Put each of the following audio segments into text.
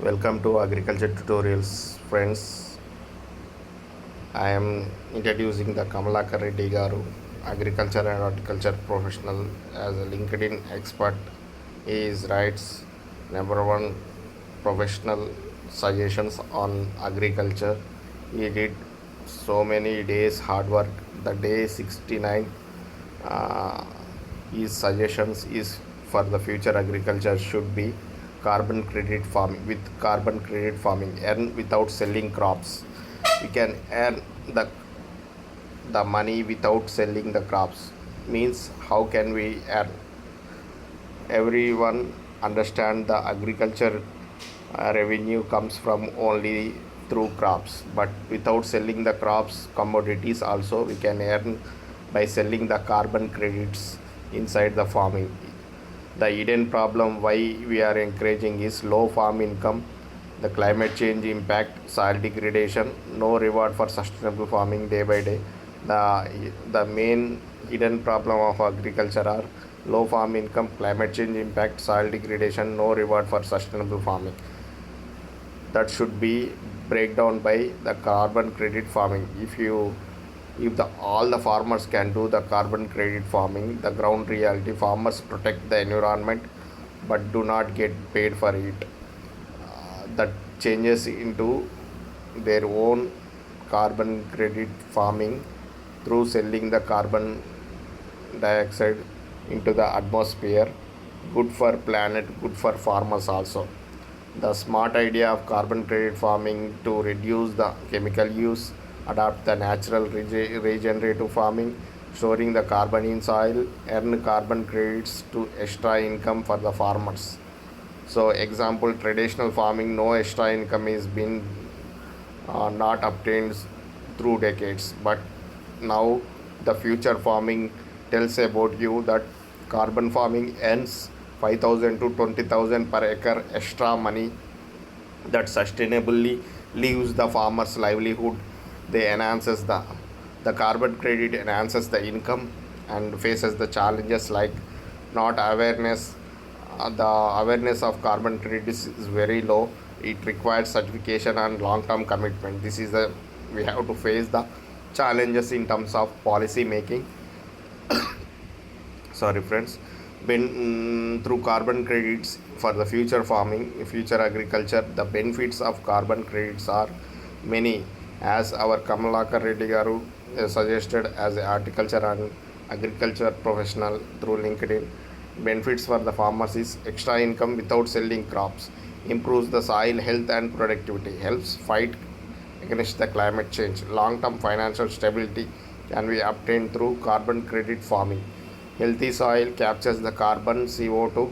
Welcome to Agriculture Tutorials, friends. I am introducing the Kamalakar Reddy Garu, agriculture and horticulture professional as a LinkedIn expert. He is writes number one professional suggestions on agriculture. He did so many days hard work. The day 69, uh, his suggestions is for the future agriculture should be carbon credit farming. With carbon credit farming, earn without selling crops. We can earn the money without selling the crops. Means how can we earn? Everyone understand the agriculture revenue comes from only through crops, but without selling the crops commodities also we can earn by selling the carbon credits inside the farming. The hidden problem why we are encouraging is low farm income, the climate change impact, soil degradation, no reward for sustainable farming day by day. The main hidden problem of agriculture are low farm income, climate change impact, soil degradation, no reward for sustainable farming. That should be breakdown by the carbon credit farming. If the all the farmers can do the carbon credit farming, the ground reality farmers protect the environment but do not get paid for it. That changes into their own carbon credit farming through selling the carbon dioxide into the atmosphere. Good for planet, good for farmers also. The smart idea of carbon credit farming to reduce the chemical use, adopt the natural regenerative farming, storing the carbon in soil, earn carbon credits to extra income for the farmers. So example, traditional farming, no extra income is been not obtained through decades, but now the future farming tells about you that carbon farming earns 5,000 to 20,000 per acre extra money that sustainably leaves the farmer's livelihood. They enhances the carbon credit enhances the income and faces the challenges like not awareness. The awareness of carbon credit is very low. It requires certification and long-term commitment. This is the we have to face the challenges in terms of policy making. Sorry, friends. When through carbon credits for the future farming, future agriculture, the benefits of carbon credits are many, as our Kamalakar Reddy Garu suggested as a horticulture and agriculture professional through LinkedIn. Benefits for the farmers is extra income without selling crops, improves the soil health and productivity, helps fight against the climate change. Long-term financial stability can be obtained through carbon credit farming. Healthy soil captures the carbon CO2,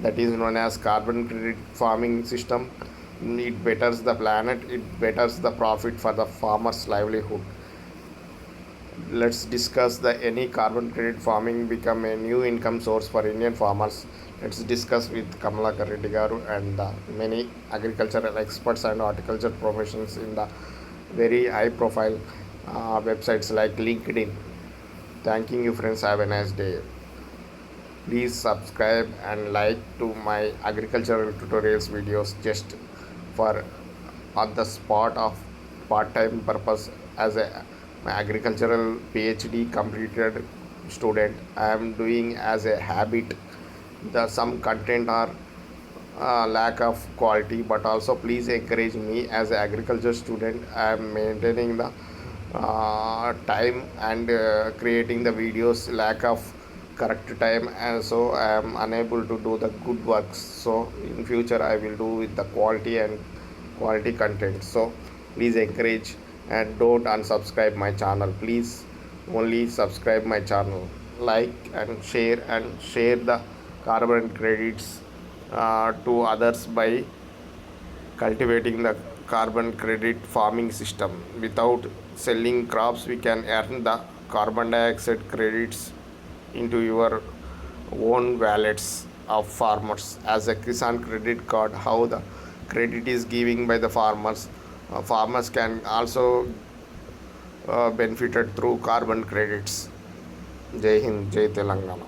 that is known as carbon credit farming system. It betters the planet, it betters the profit for the farmer's livelihood. Let's discuss the any carbon credit farming become a new income source for Indian farmers. Let's discuss with Kamalakar Reddy Garu and the many agricultural experts and horticulture professionals in the very high profile websites like LinkedIn. Thanking you, friends. Have a nice day. Please subscribe and like to my agricultural tutorials videos just for on the spot of part-time purpose. As a my agricultural PhD completed student, I am doing as a habit. The some content are lack of quality, but also please encourage me as an agriculture student. I am maintaining the time and creating the videos lack of correct time, and so I am unable to do the good works. So in future I will do with the quality and quality content. So please encourage and don't unsubscribe my channel. Please only subscribe my channel, like and share the carbon credits to others by cultivating the carbon credit farming system. Without selling crops, we can earn the carbon dioxide credits into your own wallets of farmers as a Kisan credit card. How the credit is giving by the farmers, farmers can also benefited through carbon credits. Jai Hind, Jai Telangana.